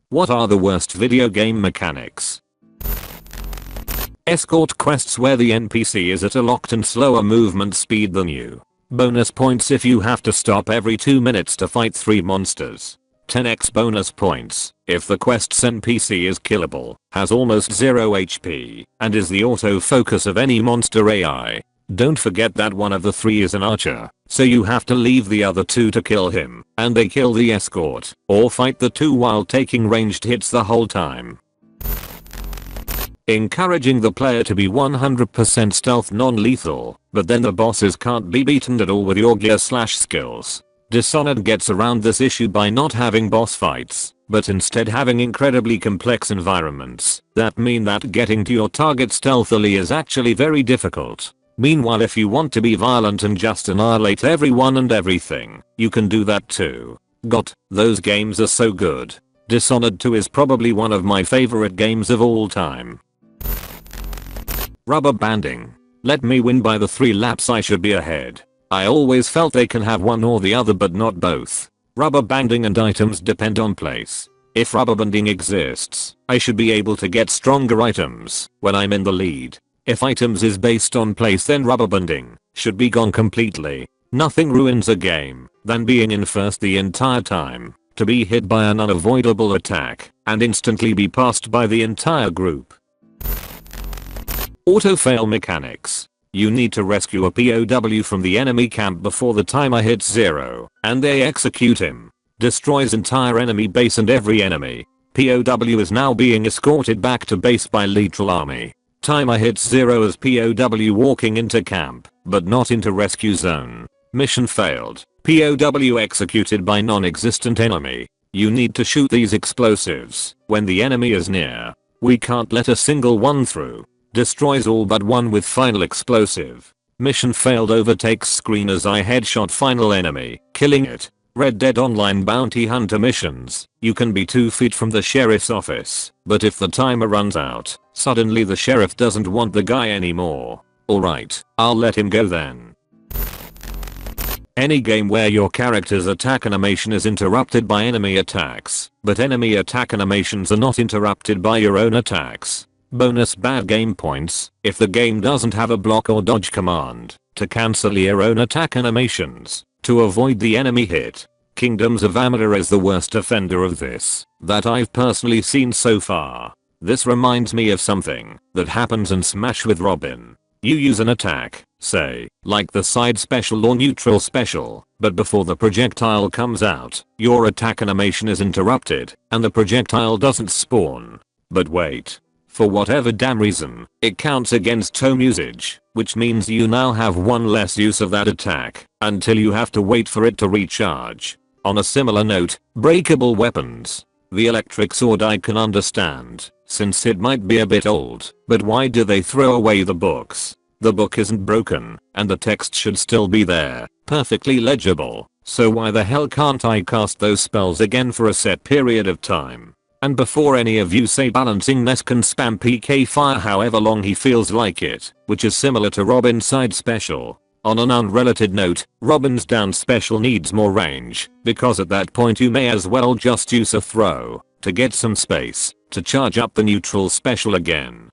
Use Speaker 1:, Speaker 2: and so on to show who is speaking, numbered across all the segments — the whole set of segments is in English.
Speaker 1: What are the worst video game mechanics? Escort quests where the NPC is at a locked and slower movement speed than you. Bonus points if you have to stop every 2 minutes to fight 3 monsters. 10x bonus points if the quest's NPC is killable, has almost 0 HP, and is the autofocus of any monster AI. Don't forget that one of the 3 is an archer, so you have to leave the other 2 to kill him, and they kill the escort, or fight the 2 while taking ranged hits the whole time. Encouraging the player to be 100% stealth non-lethal, but then the bosses can't be beaten at all with your gear/skills. Dishonored gets around this issue by not having boss fights, but instead having incredibly complex environments that mean that getting to your target stealthily is actually very difficult. Meanwhile, if you want to be violent and just annihilate everyone and everything, you can do that too. God, those games are so good. Dishonored 2 is probably one of my favorite games of all time. Rubber banding. Let me win by the 3 laps I should be ahead. I always felt they can have one or the other but not both. Rubber banding and items depend on place. If rubber banding exists, I should be able to get stronger items when I'm in the lead. If items is based on place, then rubber banding should be gone completely. Nothing ruins a game than being in first the entire time, to be hit by an unavoidable attack and instantly be passed by the entire group. Auto-fail mechanics. You need to rescue a POW from the enemy camp before the timer hits 0, and they execute him. Destroys entire enemy base and every enemy POW is now being escorted back to base by lethal army. Timer hits 0 as POW walking into camp, but not into rescue zone. Mission failed. POW executed by non-existent enemy. You need to shoot these explosives when the enemy is near. We can't let a single one through. Destroys all but one with final explosive. Mission failed. Overtakes screen as I headshot final enemy, killing it. Red Dead Online bounty hunter missions. You can be 2 feet from the sheriff's office, but if the timer runs out, suddenly the sheriff doesn't want the guy anymore. Alright, I'll let him go then. Any game where your character's attack animation is interrupted by enemy attacks, but enemy attack animations are not interrupted by your own attacks. Bonus bad game points if the game doesn't have a block or dodge command to cancel your own attack animations to avoid the enemy hit. Kingdoms of Amalur is the worst offender of this that I've personally seen so far. This reminds me of something that happens in Smash with Robin. You use an attack, say, like the side special or neutral special, but before the projectile comes out, your attack animation is interrupted and the projectile doesn't spawn. But wait. For whatever damn reason, it counts against tome usage, which means you now have one less use of that attack until you have to wait for it to recharge. On a similar note, breakable weapons. The electric sword I can understand, since it might be a bit old, but why do they throw away the books? The book isn't broken, and the text should still be there, perfectly legible, so why the hell can't I cast those spells again for a set period of time? And before any of you say balancing Ness can spam PK fire however long he feels like it, which is similar to Robin's side special. On an unrelated note, Robin's down special needs more range, because at that point you may as well just use a throw to get some space to charge up the neutral special again.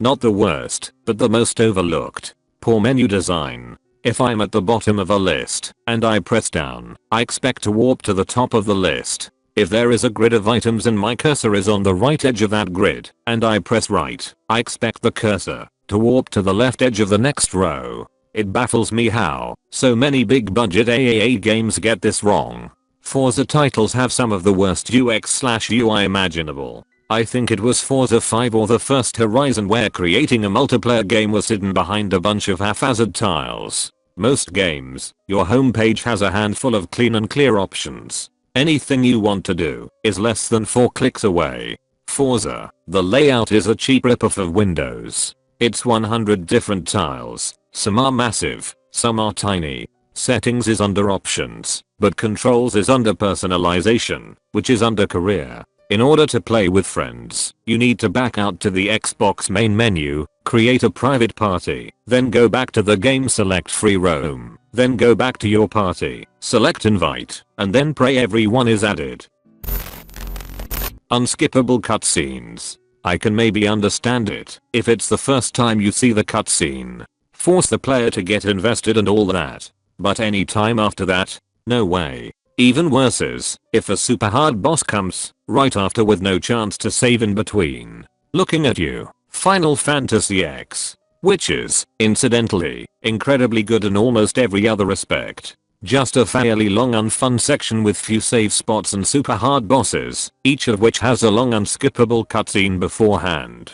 Speaker 1: Not the worst, but the most overlooked. Poor menu design. If I'm at the bottom of a list and I press down, I expect to warp to the top of the list. If there is a grid of items and my cursor is on the right edge of that grid, and I press right, I expect the cursor to warp to the left edge of the next row. It baffles me how so many big budget AAA games get this wrong. Forza titles have some of the worst UX/UI imaginable. I think it was Forza 5 or the first Horizon where creating a multiplayer game was hidden behind a bunch of haphazard tiles. Most games, your homepage has a handful of clean and clear options. Anything you want to do is less than 4 clicks away. Forza, the layout is a cheap ripoff of Windows. It's 100 different tiles. Some are massive, some are tiny. Settings is under options, but controls is under personalization, which is under career. In order to play with friends, you need to back out to the Xbox main menu, create a private party, then go back to the game, select free roam, then go back to your party, select invite, and then pray everyone is added. Unskippable cutscenes. I can maybe understand it if it's the first time you see the cutscene. Force the player to get invested and all that. But any time after that, no way. Even worse is if a super hard boss comes right after with no chance to save in between. Looking at you, Final Fantasy X. Which is, incidentally, incredibly good in almost every other respect. Just a fairly long unfun section with few save spots and super hard bosses, each of which has a long unskippable cutscene beforehand.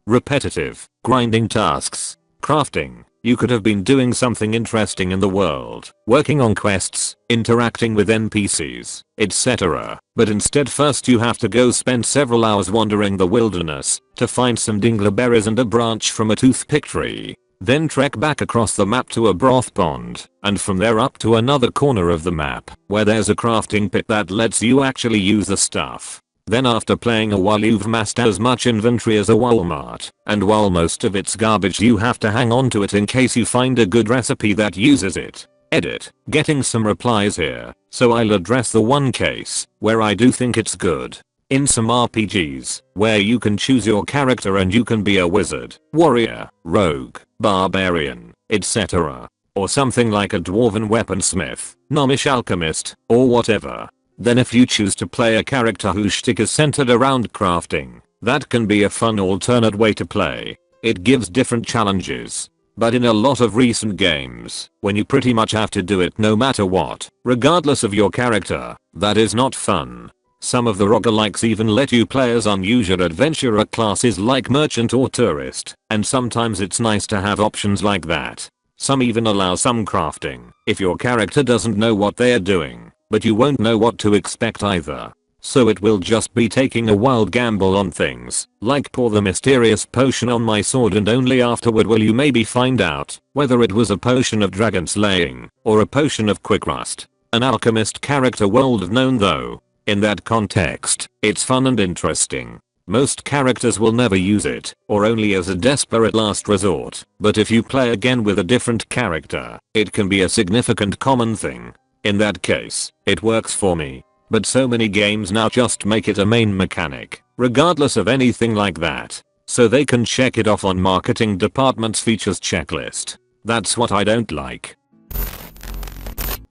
Speaker 1: Repetitive, grinding tasks. Crafting. You could have been doing something interesting in the world, working on quests, interacting with NPCs, etc. But instead first you have to go spend several hours wandering the wilderness to find some dingleberries and a branch from a toothpick tree. Then trek back across the map to a broth pond, and from there up to another corner of the map, where there's a crafting pit that lets you actually use the stuff. Then after playing a while you've amassed as much inventory as a Walmart, and while most of it's garbage you have to hang on to it in case you find a good recipe that uses it. Edit. Getting some replies here, so I'll address the one case where I do think it's good. In some RPGs, where you can choose your character and you can be a wizard, warrior, rogue, barbarian, etc. Or something like a dwarven weaponsmith, gnomish alchemist, or whatever. Then if you choose to play a character whose shtick is centered around crafting, that can be a fun alternate way to play. It gives different challenges. But in a lot of recent games, when you pretty much have to do it no matter what, regardless of your character, that is not fun. Some of the roguelikes even let you play as unusual adventurer classes like merchant or tourist, and sometimes it's nice to have options like that. Some even allow some crafting, if your character doesn't know what they're doing. But you won't know what to expect either. So it will just be taking a wild gamble on things, like pour the mysterious potion on my sword and only afterward will you maybe find out whether it was a potion of dragon slaying or a potion of quick rust. An alchemist character well known though. In that context, it's fun and interesting. Most characters will never use it, or only as a desperate last resort, but if you play again with a different character, it can be a significant common thing. In that case, it works for me. But so many games now just make it a main mechanic, regardless of anything like that. So they can check it off on marketing department's features checklist. That's what I don't like.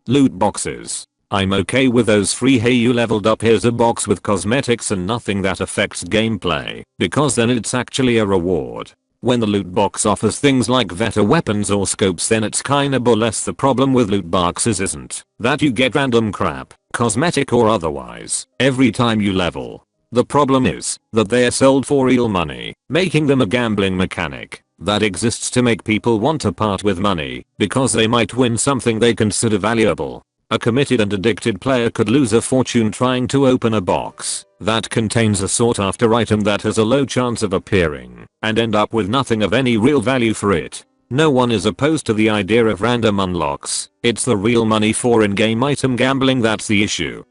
Speaker 1: Loot boxes. I'm okay with those free hey you leveled up here's a box with cosmetics and nothing that affects gameplay, because then it's actually a reward. When the loot box offers things like better weapons or scopes then it's kinda less. The problem with loot boxes isn't that you get random crap, cosmetic or otherwise, every time you level. The problem is that they are sold for real money, making them a gambling mechanic that exists to make people want to part with money because they might win something they consider valuable. A committed and addicted player could lose a fortune trying to open a box that contains a sought after item that has a low chance of appearing and end up with nothing of any real value for it. No one is opposed to the idea of random unlocks, it's the real money for in-game item gambling that's the issue.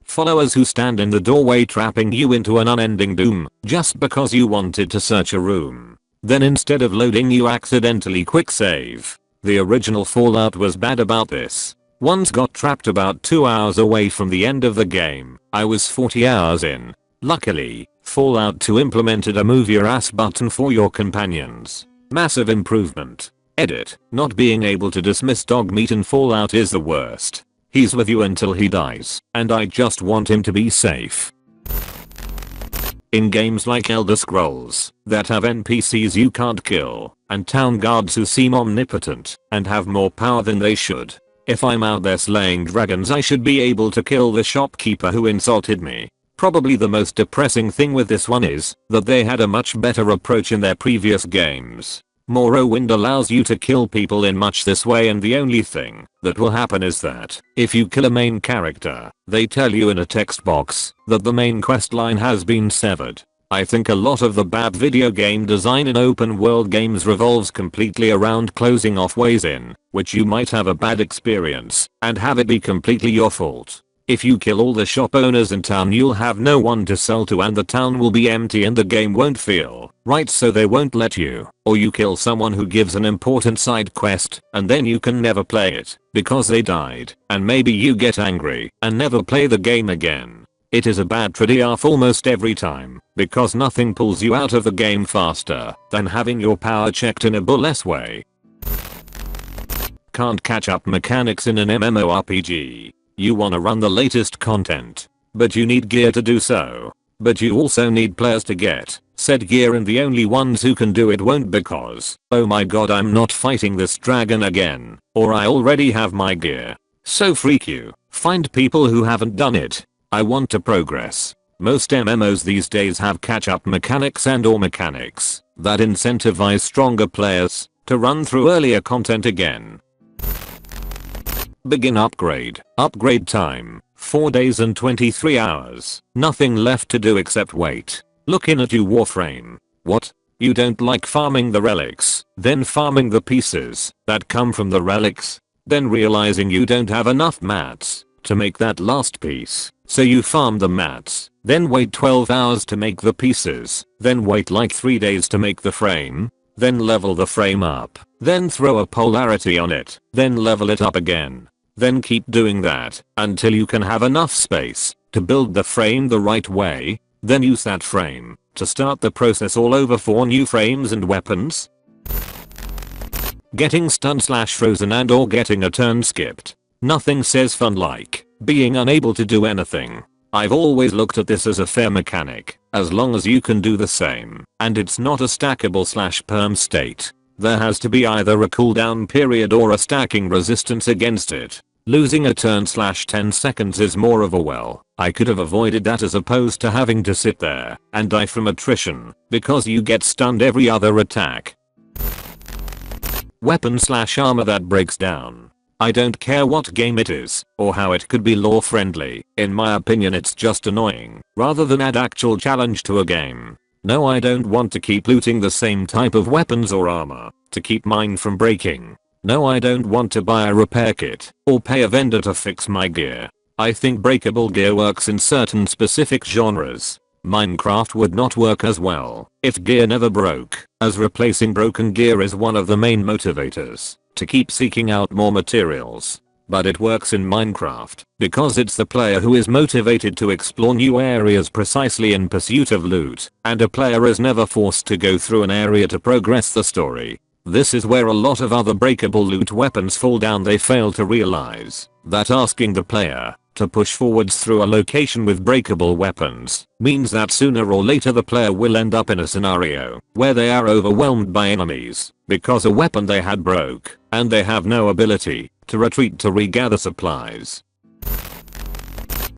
Speaker 1: Followers who stand in the doorway trapping you into an unending doom just because you wanted to search a room. Then instead of loading you accidentally quick save. The original Fallout was bad about this. Once got trapped about 2 hours away from the end of the game. I was 40 hours in. Luckily, Fallout 2 implemented a move your ass button for your companions. Massive improvement. Edit. Not being able to dismiss dog meat in Fallout is the worst. He's with you until he dies, and I just want him to be safe. In games like Elder Scrolls, that have NPCs you can't kill, and town guards who seem omnipotent, and have more power than they should. If I'm out there slaying dragons I should be able to kill the shopkeeper who insulted me. Probably the most depressing thing with this one is that they had a much better approach in their previous games. Morrowind allows you to kill people in much this way and the only thing that will happen is that if you kill a main character, they tell you in a text box that the main questline has been severed. I think a lot of the bad video game design in open world games revolves completely around closing off ways in which you might have a bad experience and have it be completely your fault. If you kill all the shop owners in town, you'll have no one to sell to and the town will be empty and the game won't feel right, so they won't let you. Or you kill someone who gives an important side quest and then you can never play it because they died, and maybe you get angry and never play the game again. It is a bad trade-off almost every time because nothing pulls you out of the game faster than having your power checked in a bullless way. Can't catch up mechanics in an MMORPG. You wanna run the latest content, but you need gear to do so. But you also need players to get said gear, and the only ones who can do it won't because, oh my god, I'm not fighting this dragon again, or I already have my gear. So freak you. Find people who haven't done it. I want to progress. Most MMOs these days have catch-up mechanics and/or mechanics that incentivize stronger players to run through earlier content again. Begin upgrade. Upgrade time, 4 days and 23 hours. Nothing left to do except wait. Looking at you, Warframe. What? You don't like farming the relics, then farming the pieces that come from the relics, then realizing you don't have enough mats to make that last piece, so you farm the mats, then wait 12 hours to make the pieces, then wait like 3 days to make the frame, then level the frame up, then throw a polarity on it, then level it up again. Then keep doing that until you can have enough space to build the frame the right way, then use that frame to start the process all over for new frames and weapons. Getting stunned/frozen and/or getting a turn skipped. Nothing says fun like being unable to do anything. I've always looked at this as a fair mechanic, as long as you can do the same and it's not a stackable/perm state. There has to be either a cooldown period or a stacking resistance against it. Losing a turn/10 seconds is more of a well, I could have avoided that, as opposed to having to sit there and die from attrition because you get stunned every other attack. Weapon/armor that breaks down. I don't care what game it is or how it could be lore friendly. In my opinion, it's just annoying rather than add actual challenge to a game. No, I don't want to keep looting the same type of weapons or armor to keep mine from breaking. No, I don't want to buy a repair kit or pay a vendor to fix my gear. I think breakable gear works in certain specific genres. Minecraft would not work as well if gear never broke, as replacing broken gear is one of the main motivators to keep seeking out more materials. But it works in Minecraft because it's the player who is motivated to explore new areas precisely in pursuit of loot, and a player is never forced to go through an area to progress the story. This is where a lot of other breakable loot weapons fall down. They fail to realize that asking the player to push forwards through a location with breakable weapons means that sooner or later the player will end up in a scenario where they are overwhelmed by enemies because a weapon they had broke, and they have no ability to retreat to regather supplies.